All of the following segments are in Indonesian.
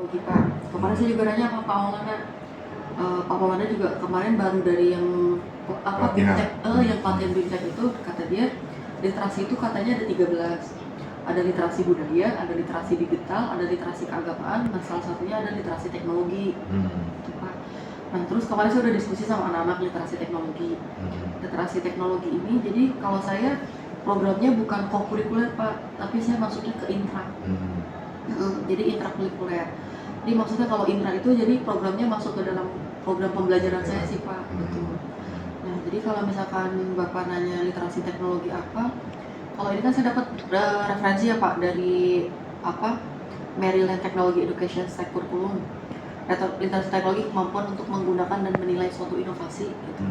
teknologi Pak. Kemarin saya juga nanya sama Pak Maulana. Pak Maulana juga kemarin baru dari yang BIMTEK, yang pelatihan BIMTEK itu kata dia literasi itu katanya ada 13. Ada literasi budaya, ada literasi digital, ada literasi keagamaan, dan salah satunya ada literasi teknologi. Gitu, Pak. Nah terus kemarin saya udah diskusi sama anak-anak literasi teknologi. Literasi teknologi ini, jadi kalau saya programnya bukan kokurikuler Pak, tapi saya masuknya ke intra. Jadi intrakurikuler. Jadi maksudnya kalau intra itu jadi programnya masuk ke dalam program pembelajaran saya sih Pak. Betul. Nah jadi kalau misalkan Bapak nanya literasi teknologi apa, kalau ini kan saya dapat referensi ya Pak dari Maryland Technology Education Stack Curriculum. Literasi teknologi kemampuan untuk menggunakan dan menilai suatu inovasi gitu.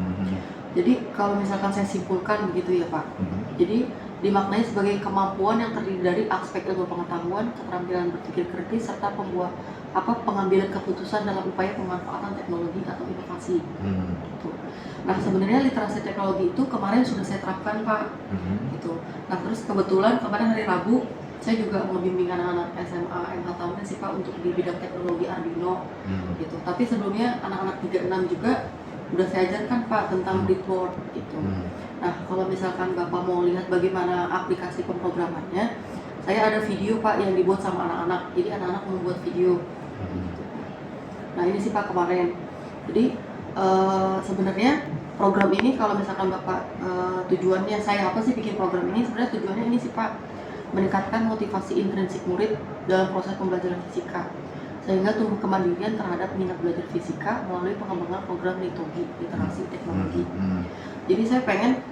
Jadi kalau misalkan saya simpulkan begitu ya Pak. Jadi dimaknai sebagai kemampuan yang terdiri dari aspek ilmu pengetahuan, keterampilan berpikir kritis, serta pengambilan keputusan dalam upaya pemanfaatan teknologi atau inovasi. Gitu. Nah sebenarnya literasi teknologi itu kemarin sudah saya terapkan Pak. Gitu. Nah terus kebetulan kemarin hari Rabu saya juga membimbing anak-anak SMA MH tahunan sih Pak untuk di bidang teknologi Arduino. Gitu. Tapi sebelumnya anak-anak 36 juga udah saya ajarkan Pak tentang Breadboard gitu. Nah kalau misalkan Bapak mau lihat bagaimana aplikasi pemrogramannya, saya ada video Pak yang dibuat sama anak-anak. Jadi anak-anak membuat video. Gitu. Nah ini sih Pak kemarin. Jadi sebenarnya program ini kalau misalkan Bapak tujuannya saya apa sih bikin program ini, sebenarnya tujuannya ini sih Pak, meningkatkan motivasi intrinsik murid dalam proses pembelajaran fisika sehingga tumbuh kemandirian terhadap minat belajar fisika melalui pengembangan program literasi teknologi. Jadi saya pengen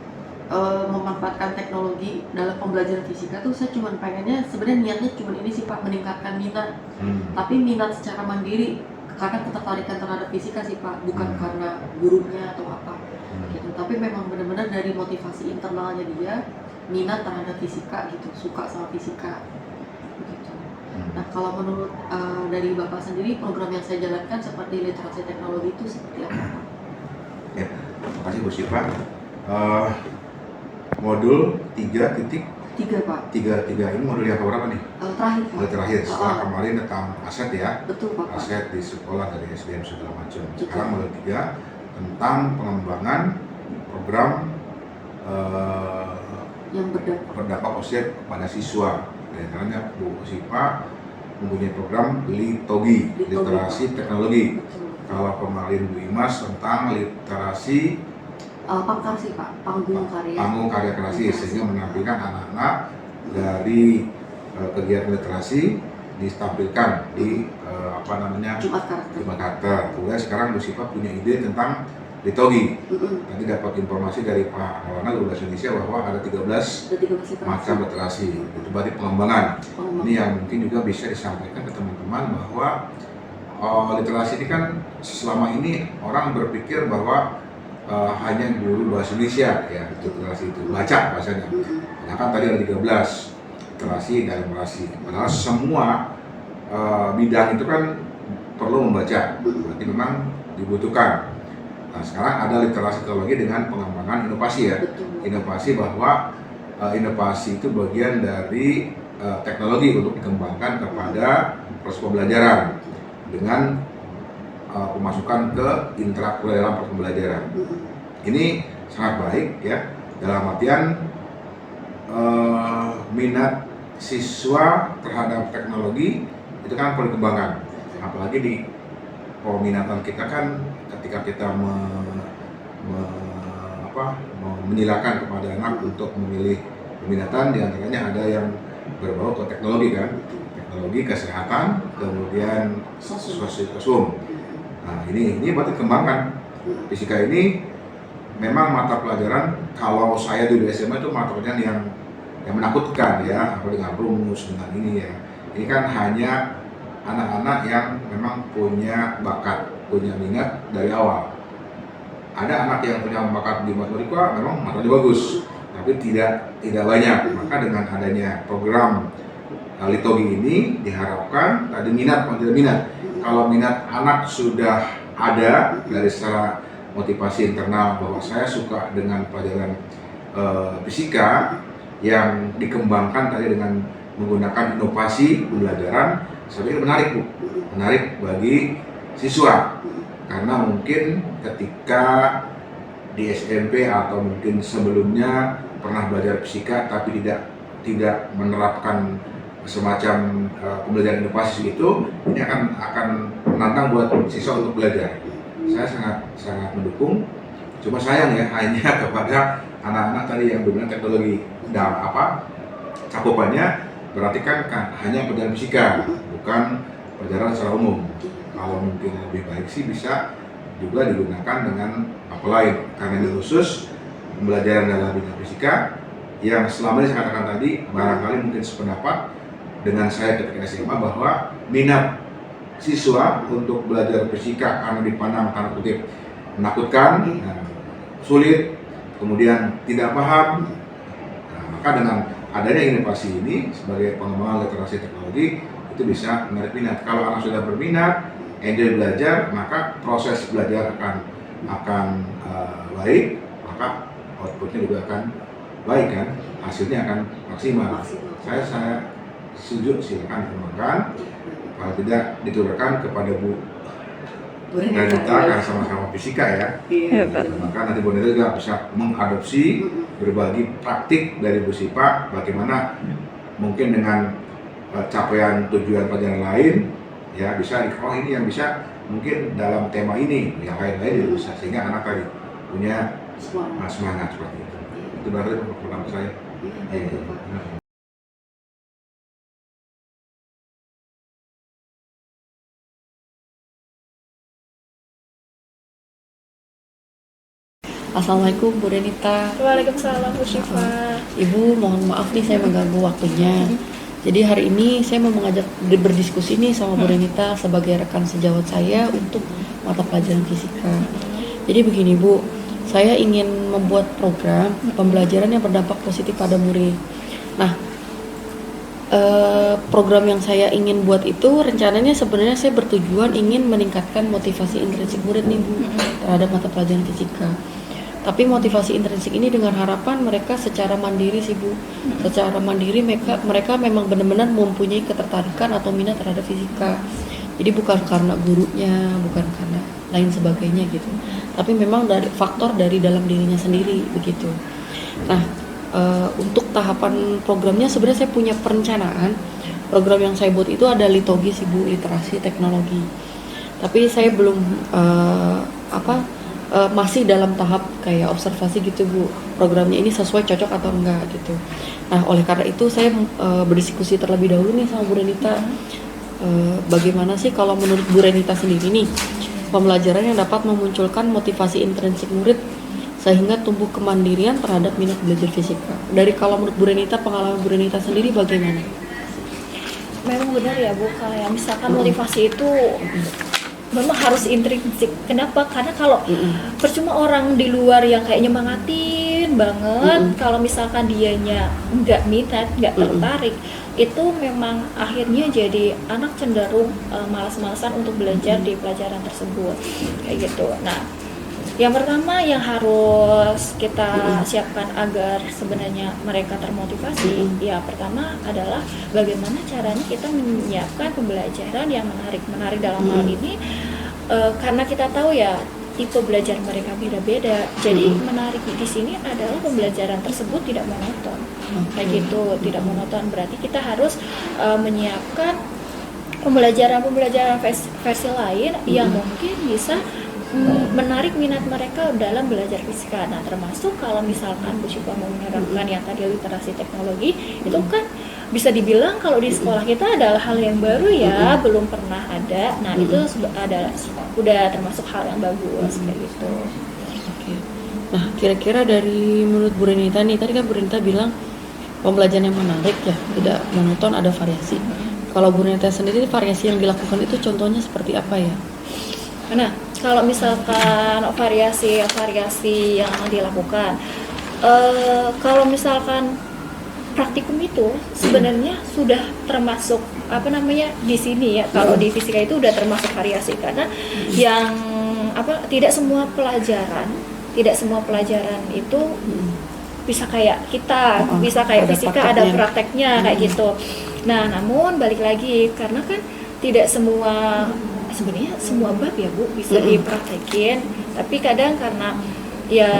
memanfaatkan teknologi dalam pembelajaran fisika tuh saya cuma pengennya sebenarnya niatnya cuma ini sih Pak, meningkatkan minat. Tapi minat secara mandiri karena ketertarikan terhadap fisika sih Pak, bukan karena gurunya atau apa gitu. Tapi memang benar-benar dari motivasi internalnya dia minat terhadap fisika gitu, suka sama fisika begitu. Nah kalau menurut dari Bapak sendiri program yang saya jalankan seperti literasi teknologi itu seperti apa Pak? Ya, terima kasih Bu Syifa. Modul 3.3 Pak. 3 ini modul yang keberapa nih? Terakhir Pak. Terakhir, setelah kemarin tentang aset ya. Betul Pak. Aset di sekolah dari SDM segala macam. Sekarang modul 3 tentang pengembangan program yang berdampak positif kepada siswa. Di antaranya Bu Syifa mempunyai program LITOGI, literasi teknologi. Kalau kemarin Bu Imas tentang literasi panggung karya kreasi, sehingga menampilkan anak-anak dari kegiatan literasi ditampilkan di Jumat Karakter. Kemudian sekarang Bu Syifa punya ide tentang LITOGI. Tadi dapat informasi dari Pak Maulana Guru Bahasa Indonesia bahwa ada 13 macam literasi. Itu berarti pengembangan. Ini yang mungkin juga bisa disampaikan ke teman-teman bahwa literasi ini kan selama ini orang berpikir bahwa hanya guru bahasa Indonesia ya itu literasi itu baca bahasanya. Nah kan tadi ada 13 literasi dan literasi. Padahal semua bidang itu kan perlu membaca. Berarti memang dibutuhkan. Nah sekarang ada literasi teknologi dengan pengembangan inovasi ya. Inovasi bahwa inovasi itu bagian dari teknologi untuk dikembangkan kepada proses pembelajaran dengan pemasukan ke intrakurikuler dalam proses pembelajaran. Ini sangat baik ya, dalam artian minat siswa terhadap teknologi itu kan perlu dikembangkan. Apalagi di peminatan kita kan ketika kita menyilakan kepada anak untuk memilih peminatan, diantaranya ada yang berbau ke teknologi kan, teknologi kesehatan, kemudian sosial. Nah ini berarti kembangkan. Fisika ini memang mata pelajaran kalau saya di SMA itu mata pelajaran yang menakutkan ya, apa dengan rumus dengan ini ya. Ini kan hanya anak-anak yang memang punya bakat, punya minat dari awal. Ada anak yang punya bakat di matematika, memang matematika bagus, tapi tidak banyak. Maka dengan adanya program LITOGI ini diharapkan tadi minat atau tidak minat. Kalau minat anak sudah ada dari secara motivasi internal bahwa saya suka dengan pelajaran fisika yang dikembangkan tadi dengan menggunakan inovasi pembelajaran, saya pikir menarik Bu, menarik bagi siswa, karena mungkin ketika di SMP atau mungkin sebelumnya pernah belajar fisika tapi tidak menerapkan semacam pembelajaran inovasi itu, ini akan menantang buat siswa untuk belajar. Saya sangat mendukung. Cuma sayang ya, hanya kepada anak-anak tadi yang dominan teknologi cakupannya berarti kan hanya pelajaran fisika, bukan pelajaran secara umum. Kalau mungkin lebih baik sih bisa juga digunakan dengan apa lain, karena ini khusus pembelajaran dalam bidang fisika yang selama ini saya katakan tadi barangkali mungkin sependapat dengan saya ketika SMA bahwa minat siswa untuk belajar fisika karena dipandang tanda kutip menakutkan, sulit, kemudian tidak paham. Nah, maka dengan adanya inovasi ini sebagai pengembangan literasi teknologi itu bisa menarik minat. Kalau anak sudah berminat, enjoy belajar, maka proses belajar akan baik, maka outputnya juga akan baik kan, hasilnya akan maksimal. Saya setuju, silakan dikembangkan. Kalau tidak diturunkan kepada Bu Renita karena sama-sama fisika ya. Maka nanti Bu Renita juga bisa mengadopsi berbagi praktik dari Bu Sipa bagaimana mungkin dengan capaian tujuan pelajaran lain ya bisa ini yang bisa mungkin dalam tema ini yang lain-lain bisa, sehingga anak tadi punya semangat seperti itu. Itu baru pertama saya. Assalamualaikum Bu Renita. Waalaikumsalam Bu Syifa. Ibu, mohon maaf nih saya mengganggu waktunya. Jadi hari ini saya mau mengajak berdiskusi nih sama Bu Renita sebagai rekan sejawat saya untuk mata pelajaran fisika. Jadi begini Bu, saya ingin membuat program pembelajaran yang berdampak positif pada murid. Nah, program yang saya ingin buat itu rencananya sebenarnya saya bertujuan ingin meningkatkan motivasi intrinsik murid nih Bu terhadap mata pelajaran fisika. Tapi motivasi intrinsik ini dengan harapan mereka secara mandiri sih Bu. Secara mandiri mereka memang benar-benar mempunyai ketertarikan atau minat terhadap fisika. Jadi bukan karena gurunya, bukan karena lain sebagainya gitu. Tapi memang dari faktor dari dalam dirinya sendiri begitu. Nah, untuk tahapan programnya sebenarnya saya punya perencanaan. Program yang saya buat itu ada litogi sih Bu, literasi teknologi. Tapi saya belum masih dalam tahap kayak observasi gitu Bu, programnya ini sesuai cocok atau enggak gitu. Nah oleh karena itu saya berdiskusi terlebih dahulu nih sama Bu Renita, bagaimana sih kalau menurut Bu Renita sendiri nih pembelajaran yang dapat memunculkan motivasi intrinsik murid sehingga tumbuh kemandirian terhadap minat belajar fisika. Dari kalau menurut Bu Renita, pengalaman Bu Renita sendiri bagaimana? Memang benar ya Bu, kayak misalkan motivasi itu memang harus intrinsik. Kenapa? Karena kalau percuma orang di luar yang kayak nyemangatin banget, kalau misalkan dianya nggak minat, nggak tertarik, itu memang akhirnya jadi anak cenderung malas-malasan untuk belajar di pelajaran tersebut, kayak gitu. Nah, yang pertama yang harus kita siapkan agar sebenarnya mereka termotivasi, ya pertama adalah bagaimana caranya kita menyiapkan pembelajaran yang menarik dalam hal ini, karena kita tahu ya tipe belajar mereka beda-beda. Jadi menarik di sini adalah pembelajaran tersebut tidak monoton, kayak gitu, tidak monoton. Berarti kita harus menyiapkan pembelajaran versi lain yang mungkin bisa menarik minat mereka dalam belajar fisika. Nah, termasuk kalau misalkan Bu Syifa mau menerapkan yang tadi literasi teknologi, itu kan bisa dibilang kalau di sekolah kita adalah hal yang baru ya, belum pernah ada. Nah, itu udah termasuk hal yang bagus kayak gitu. Oke. Nah, kira-kira dari menurut Bu Renita nih, tadi kan Bu Renita bilang pembelajaran yang menarik ya, tidak monoton, ada variasi. Kalau Bu Renita sendiri variasi yang dilakukan itu contohnya seperti apa ya? Nah, kalau misalkan variasi yang dilakukan, kalau misalkan praktikum itu sebenarnya sudah termasuk di sini ya. Kalau di fisika itu udah termasuk variasi, karena yang tidak semua pelajaran itu bisa kayak kita, bisa kayak fisika ada prakteknya kayak gitu. Nah, namun balik lagi karena kan tidak semua, sebenarnya semua bab ya Bu bisa dipraktekin, tapi kadang karena ya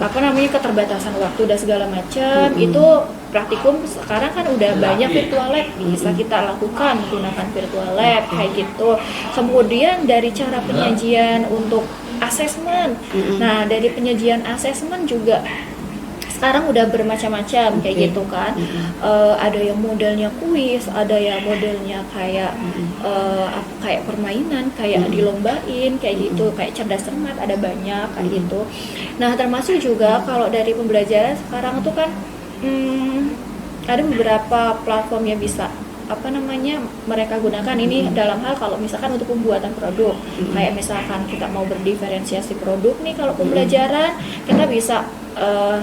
keterbatasan waktu dan segala macam itu praktikum sekarang kan udah banyak virtual lab bisa kita lakukan menggunakan virtual lab kayak gitu. Kemudian dari cara penyajian untuk asesmen, nah dari penyajian asesmen juga sekarang udah bermacam-macam kayak gitu kan. Ada yang modelnya kuis, ada yang modelnya kayak kayak permainan, kayak dilombain kayak gitu, kayak cerdas cermat, ada banyak kayak gitu. Nah termasuk juga kalau dari pembelajaran sekarang tuh kan ada beberapa platform yang bisa mereka gunakan ini dalam hal kalau misalkan untuk pembuatan produk, kayak misalkan kita mau berdiferensiasi produk nih kalau pembelajaran kita bisa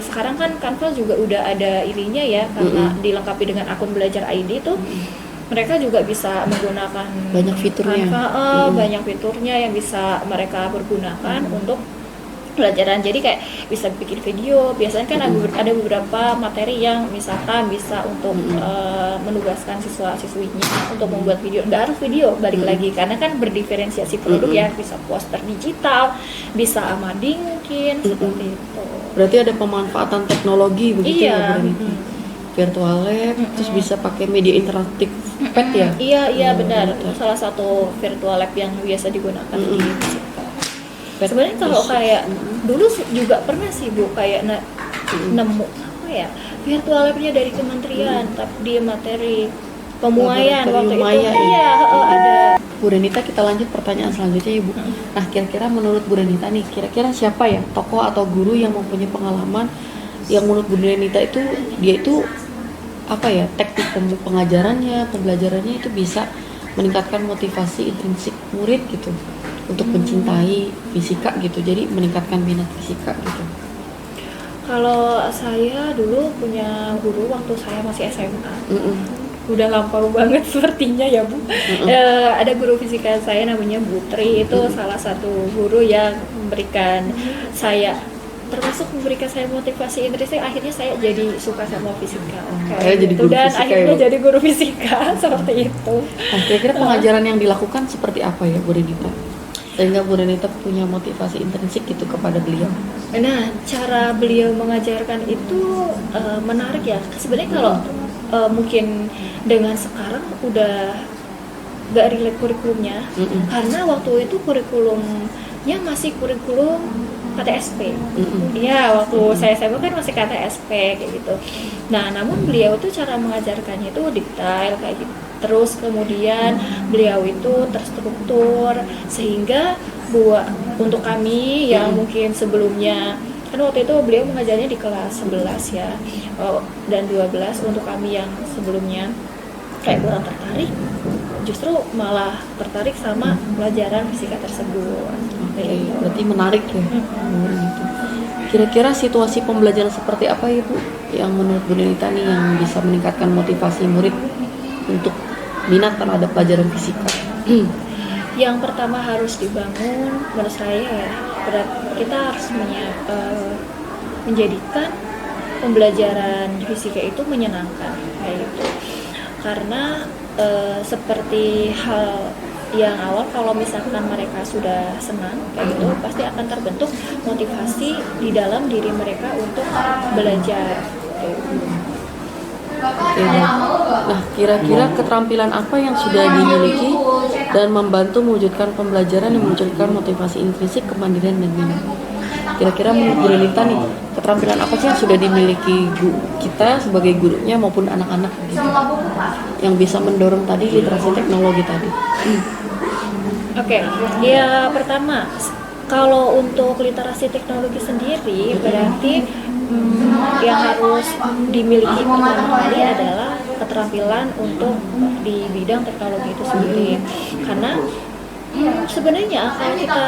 sekarang kan Canva juga udah ada ininya ya, karena dilengkapi dengan akun belajar ID tuh mereka juga bisa menggunakan banyak fiturnya Canva, banyak fiturnya yang bisa mereka pergunakan untuk pelajaran. Jadi kayak bisa bikin video, biasanya kan ada beberapa materi yang misalkan bisa untuk menugaskan siswa-siswinya untuk membuat video, nggak harus video, balik lagi karena kan berdiferensiasi produk ya, bisa poster digital, bisa amading mungkin seperti itu. Berarti ada pemanfaatan teknologi begitu ya Bu Renita? Virtual lab, terus bisa pakai media interaktif pet ya? Iya benar, salah satu virtual lab yang biasa digunakan di sebenarnya kalau kayak dulu juga pernah sih Bu kayak nemu virtual labnya dari kementerian, tapi dia materi pemuaian waktu itu ada. Bu Renita, kita lanjut pertanyaan selanjutnya ya Bu. Nah kira-kira menurut Bu Renita nih, kira-kira siapa ya tokoh atau guru yang mempunyai pengalaman yang menurut Bu Renita itu dia itu teknik pengajarannya, pembelajarannya itu bisa meningkatkan motivasi intrinsik murid gitu untuk mencintai fisika gitu, jadi meningkatkan minat fisika gitu. Kalau saya dulu punya guru waktu saya masih SMA, udah lampau banget sepertinya ya Bu. Ada guru fisika saya namanya Bu Tri, itu salah satu guru yang memberikan saya, termasuk memberikan saya motivasi intrinsik, akhirnya saya jadi suka sama fisika. Dan akhirnya jadi guru fisika seperti itu. Nah, kira-kira pengajaran yang dilakukan seperti apa ya Bu Renita, sehingga Bu Renita punya motivasi intrinsik gitu kepada beliau? Nah, cara beliau mengajarkan itu menarik ya. Sebenarnya kalau mungkin dengan sekarang udah gak relate kurikulumnya, karena waktu itu kurikulumnya masih kurikulum KTSP. Iya, waktu saya SMA kan masih KTSP kayak gitu. Nah, namun beliau itu cara mengajarkannya itu detail kayak gitu. Terus kemudian beliau itu terstruktur sehingga untuk kami yang mungkin sebelumnya kan waktu itu beliau mengajarnya di kelas 11 ya, dan 12. Untuk kami yang sebelumnya kayak kurang tertarik, justru malah tertarik sama pelajaran fisika tersebut. Berarti menarik ya. Kira-kira situasi pembelajaran seperti apa ya Bu yang menurut Bu Renita nih yang bisa meningkatkan motivasi murid untuk minat terhadap pelajaran fisika? Yang pertama harus dibangun menurut saya ya, kita harus menjadikan pembelajaran fisika itu menyenangkan kayak gitu. Karena seperti hal yang awal, kalau misalkan mereka sudah senang kayak gitu, pasti akan terbentuk motivasi di dalam diri mereka untuk belajar. Nah, kira-kira keterampilan apa yang sudah dimiliki dan membantu mewujudkan pembelajaran yang memunculkan motivasi intrinsik, kemandirian dan minat? Kira-kira menurut Bu Renita nih, keterampilan apa sih yang sudah dimiliki kita sebagai gurunya maupun anak-anak gitu, yang bisa mendorong tadi literasi teknologi tadi? Oke, ya pertama, kalau untuk literasi teknologi sendiri berarti yang harus dimiliki pertama kali adalah keterampilan untuk di bidang teknologi itu sendiri. Karena sebenarnya kalau kita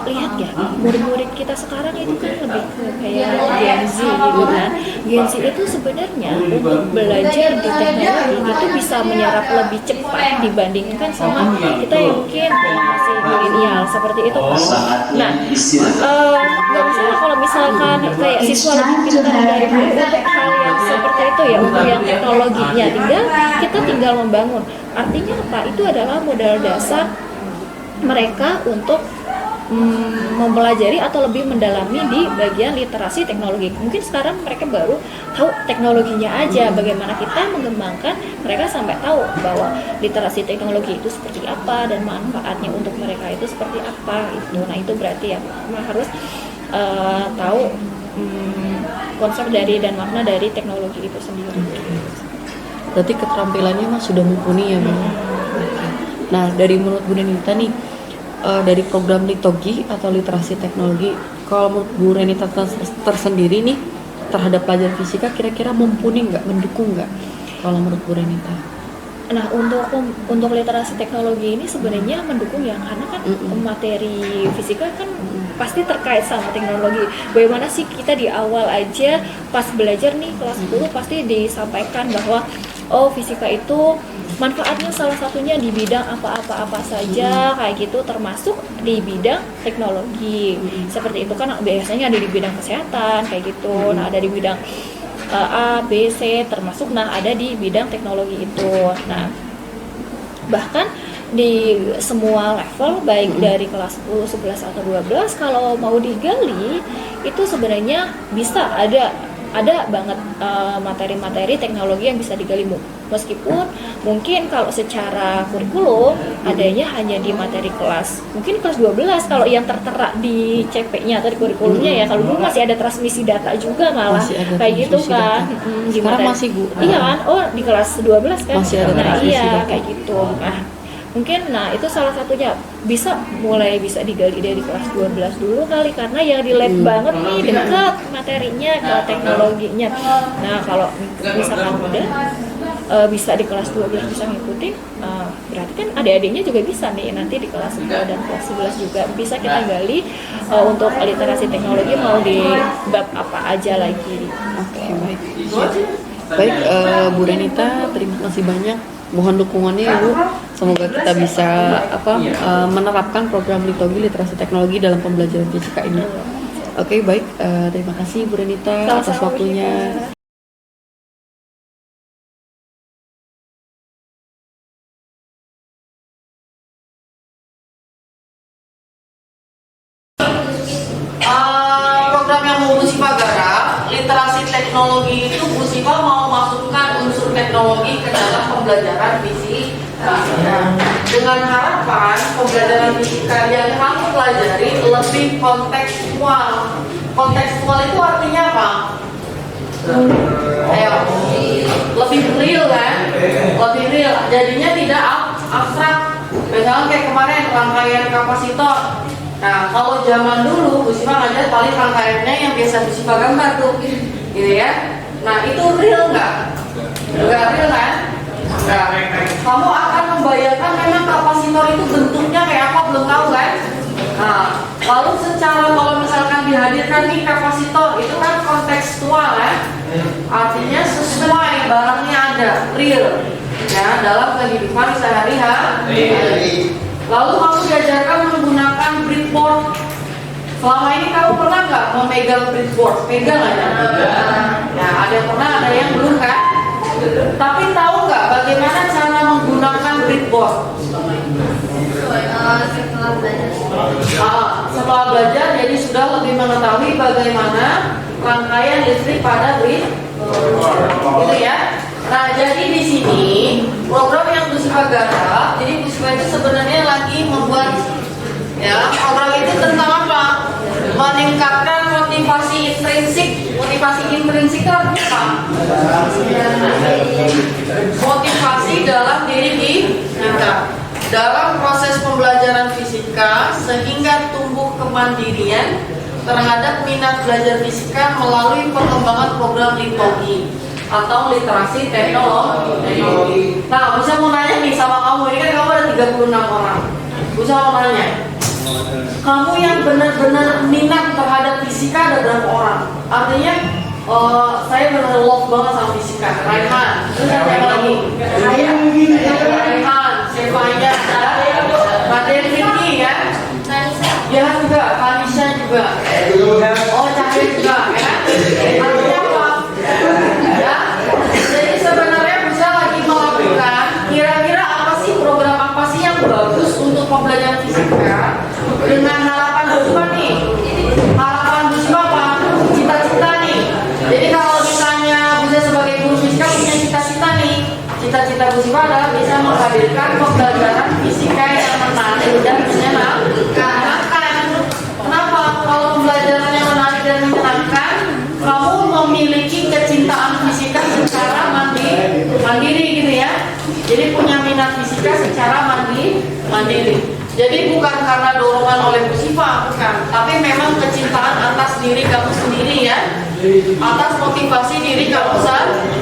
lihat ya, murid-murid kita sekarang itu kan lebih ke kayak Gen Z gitu kan. Gen Z itu sebenarnya untuk belajar di teknologi itu bisa menyerap lebih cepat dibandingkan sama kita yang mungkin masih Iya, seperti itu kan. Nah, nggak masalah kalau misalkan kayak siswa lebih pintar dari guru untuk hal yang seperti itu ya, untuk yang teknologinya, kita tinggal membangun. Artinya apa? Itu adalah modal dasar mereka untuk mempelajari atau lebih mendalami di bagian literasi teknologi. Mungkin sekarang mereka baru tahu teknologinya aja, bagaimana kita mengembangkan mereka sampai tahu bahwa literasi teknologi itu seperti apa dan manfaatnya untuk mereka itu seperti apa itu. Nah itu berarti ya harus tahu konsep dari dan makna dari teknologi itu sendiri. Berarti keterampilannya mah sudah mumpuni ya Bang. Nah dari menurut Bu Renita nih, dari program Litogi atau literasi teknologi, kalau menurut Bu Renita tersendiri nih terhadap pelajaran fisika kira-kira mumpuni nggak, mendukung nggak kalau menurut Bu Renita? Nah untuk literasi teknologi ini sebenarnya mendukung ya, karena kan materi fisika kan pasti terkait sama teknologi. Bagaimana sih kita di awal aja pas belajar nih kelas 10 pasti disampaikan bahwa fisika itu manfaatnya salah satunya di bidang apa saja kayak gitu, termasuk di bidang teknologi. Seperti itu kan biasanya ada di bidang kesehatan kayak gitu. Nah, ada di bidang A, B, C termasuk ada di bidang teknologi itu. Nah, bahkan di semua level baik dari kelas 10, 11 atau 12 kalau mau digali itu sebenarnya bisa ada banget materi-materi teknologi yang bisa digali, meskipun mungkin kalau secara kurikulum adanya hanya di materi kelas mungkin kelas 12 kalau yang tertera di CP-nya atau di kurikulumnya ya. Kalau dulu masih ada transmisi data juga malah kayak gitu kan. Sekarang masih Bu. Iya kan, di kelas 12 kan masih ada transmisi data kayak gitu. Nah mungkin itu salah satunya bisa digali dari kelas 12 dulu kali, karena yang relate banget nih dekat materinya ke teknologinya. Nah kalau misalkan udah bisa di kelas 12 bisa ngikutin, berarti kan adik-adiknya juga bisa nih nanti di kelas 10 dan kelas 11 juga bisa kita gali untuk literasi teknologi mau di bab apa aja lagi. Oke, baik Bu Renita, terima kasih banyak, mohon dukungannya ya Bu. Semoga kita bisa menerapkan program Litogi literasi teknologi dalam pembelajaran fisika ini. Oke, baik, terima kasih Bu Renita atas waktunya. Program yang mau Bu Siva garap, literasi teknologi itu Bu Siva mau masukkan unsur teknologi ke dalam pembelajaran fisika, dengan harapan pembelajaran fisika yang kamu pelajari lebih kontekstual. Kontekstual itu artinya apa? Lebih real kan? Lebih real. Jadinya tidak abstrak. Misalnya kayak kemarin rangkaian kapasitor. Nah, kalau zaman dulu Bu Siva ngajar paling rangkaiannya yang biasa Bu Siva gambar tuh, gitu ya. Nah, itu real nggak? Nggak real kan? Nah, kamu akan membayangkan memang kapasitor itu bentuknya kayak apa, belum tahu kan? Nah, lalu secara kalau misalkan dihadirkan nih kapasitor, itu kan kontekstual kan? Artinya sesuai, barangnya ada, real ya, dalam kehidupan sehari-hari. Lalu kamu diajarkan menggunakan breadboard. Selama ini kamu pernah nggak memegang breadboard? Pegang aja. Ya, ada yang pernah, ada yang belum kan? Tapi tahu nggak bagaimana cara menggunakan breadboard? Setelah belajar, jadi sudah lebih mengetahui bagaimana rangkaian listrik pada breadboard, gitu ya. Nah, jadi di sini program yang Bu Siva garap, jadi Bu Siva itu sebenarnya lagi membuat program itu tentang apa? Meningkatkan motivasi intrinsik. Motivasi intrinsik itu apa? Motivasi dalam diri kita dalam proses pembelajaran fisika sehingga tumbuh kemandirian terhadap minat belajar fisika melalui pengembangan program Litogi atau literasi teknologi. Nah, bisa mau nanya nih sama kamu, ini kan kamu ada 36 orang. Bisa mau nanya, kamu yang benar-benar minat terhadap fisika ada berapa orang? Artinya, saya benar love banget sama fisika. Raihan, terus ada yang lagi? Raihan, Sevanya, Raden Vicky kan? ya, dengan harapan Busma nih. Harapan Busma apa? Cita-cita nih. Jadi kalau misalnya bisa sebagai guru fisika punya cita-cita nih. Cita-cita Busma adalah bisa menghadirkan pembelajaran fisika yang menarik dan menyenangkan. Kenapa? Kalau pembelajarannya menarik dan menyenangkan, kamu memiliki kecintaan fisika secara mandiri gitu ya. Jadi punya minat fisika secara mandiri. Jadi bukan karena dorongan oleh Bu Siva, bukan. Tapi memang kecintaan atas diri kamu sendiri ya. Atas motivasi diri kamu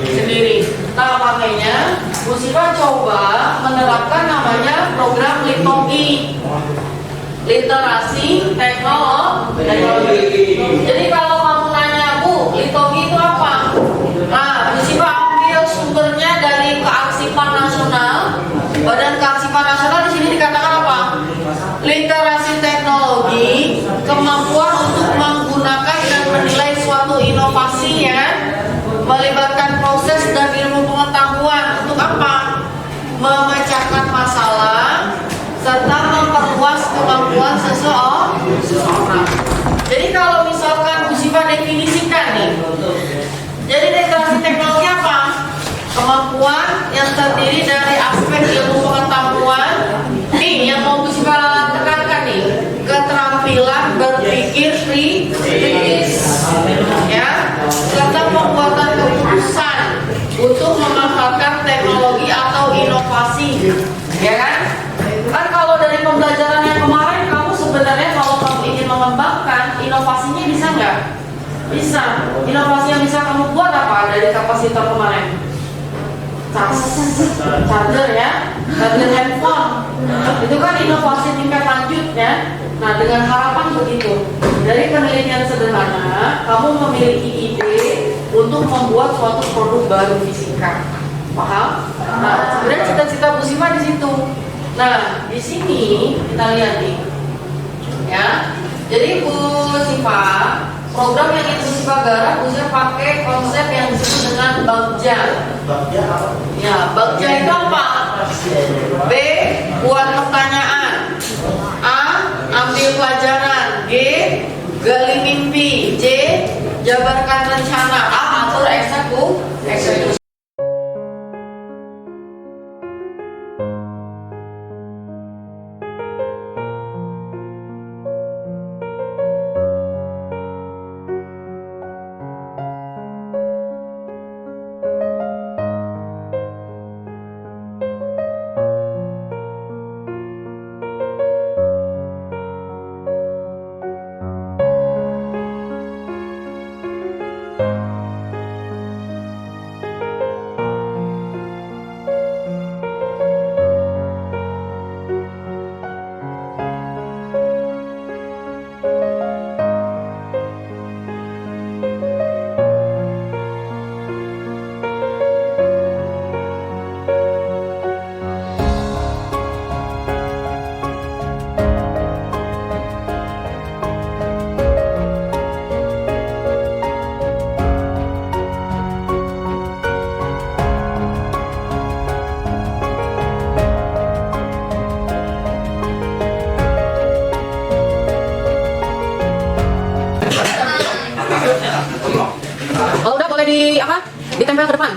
sendiri. Nah makanya Bu Siva coba menerapkan namanya program LITOGI, literasi teknologi. Jadi kalau kamu nanya, Bu, LITOGI itu apa? Nah, Bu Siva ambil sumbernya dari Kearsipan Nasional. Badan Kearsipan Nasional di sini dikatakan apa? Literasi teknologi, kemampuan untuk menggunakan dan menilai suatu inovasi ya, melibatkan proses dan ilmu pengetahuan untuk apa? Memecahkan masalah serta memperluas kemampuan seseorang. Jadi kalau misalkan Bu Siva definisikan nih, jadi literasi teknologi apa? Kemampuan yang terdiri dari aspek ilmu pengetahuan. Nih yang mau Bu Siva tekankan nih, keterampilan berpikir kritis, ya, serta pembuatan keputusan untuk memanfaatkan teknologi atau inovasi, ya kan? Kan kalau dari pembelajaran yang kemarin kamu sebenarnya kalau kamu ingin mengembangkan inovasinya bisa nggak? Bisa. Inovasi yang bisa kamu buat apa dari kapasitor kemarin? Charger ya, charger handphone. Itu kan inovasi tingkat lanjut ya. Nah dengan harapan begitu, dari penelitian sederhana kamu memiliki ide untuk membuat suatu produk baru fisika. Paham? Nah sebenarnya cita-cita Bu Siva di situ. Nah, di sini kita lihat nih, ya. Jadi Bu Siva, program yang itu Bu Siva garap, Bu Siva pakai konsep yang disebut dengan Bagja. Ya, Bagja itu apa? B, buat pertanyaan. A, ambil pelajaran. G, gali mimpi. C, jabarkan rencana. A, atur eksekusi. Kalau udah boleh di apa? Ditempel ke depan.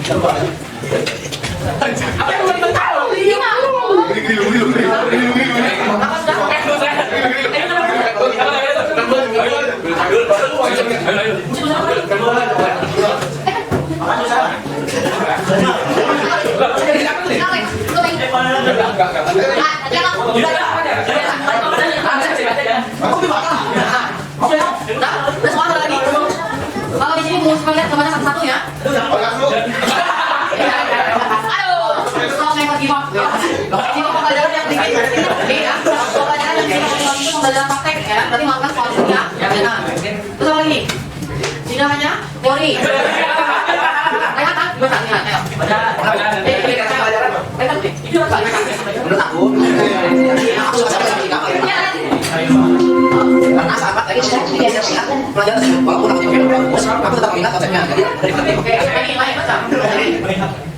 Apa yang belum tahu? Lima. Apa sudah? Kalau di sini mau lihat gambarnya satu-satu ya. Kalau saya lagi mau, ini pembelajaran yang tinggi, ya. Pembelajaran yang tinggi itu pembelajaran praktek ya. Berarti melakukan soal ya. Terus apa lagi? Tidak hanya teori. Lihat kan? Lihat. Menurut aku karena saat lagi pelajaran tersebut walaupun aku jadi bagus, aku tetap minat konsepnya. Jadi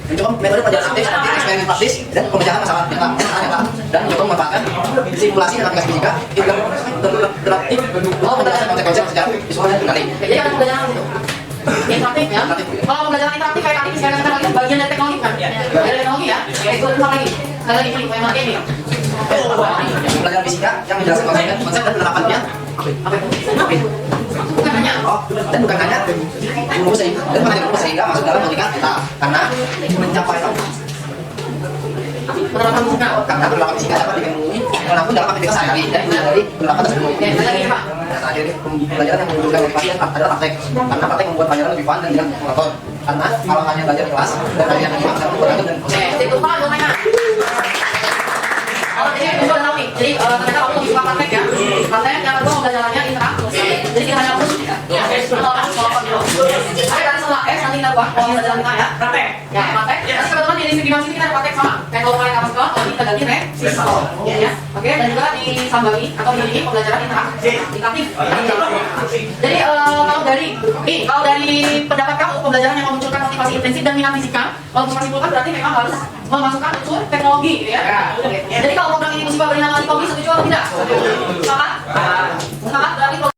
mencoba metode pelajaran aktif seperti eksperimen praktis dan pemecahan masalah nyata dan mencoba memanfaatkan simulasi dan aplikasi fisika interaktif untuk menjelaskan konsep-konsep secara visual dan menarik. Jadi ada pembelajaran itu. Interaktif ya. Kalau pembelajaran interaktif kayak tadi saya katakan lagi bagian dari teknologi kan? Dari teknologi ya. Itu sama lagi. Sekali lagi ini yang mana ini? Pelajaran fisika yang menjelaskan konsep dan penerapannya. Apa itu? Bukan hanya. Oh, dan bukan hanya rumus sehingga masuk dalam logika kita karena mencapai Penerapan fisika. karena penerapan fisika dapat dipenuhi walaupun dalam aktivitas sehari-hari dan dari penerapan tersebut. Oke, lagi Pak. Jadi pelajaran yang menunjukkan motivasi adalah praktek karena praktek membuat pelajaran lebih fun dan tidak monoton karena kalau hanya belajar di kelas dan hanya menyimak dan bergantung dan Oke, itu Pak, lumayan. Kalau ini itu udah tahu nih, jadi ternyata kamu lebih suka praktek ya. Praktek yang kedua pembelajarannya interaktif. Jadi kita hanya harus Tapi tadi setelah nanti kita buat kalau pelajaran kita ya. Praktek. Ya, praktek. Terus kebetulan di segi masih kita ada praktek sama. Kayak kalau kalian kapal sekolah, kalau kita ganti resiko. Ya. Oke, dan juga di Sambali atau di pembelajaran interaktif. Jadi kalau dari pendapat kamu pembelajaran yang memunculkan motivasi intensif dan minat fisika, kalau bisa simpulkan berarti memang harus memasukkan unsur teknologi ya. Jadi kalau program ini musibah bernama teknologi setuju atau tidak? Sangat berarti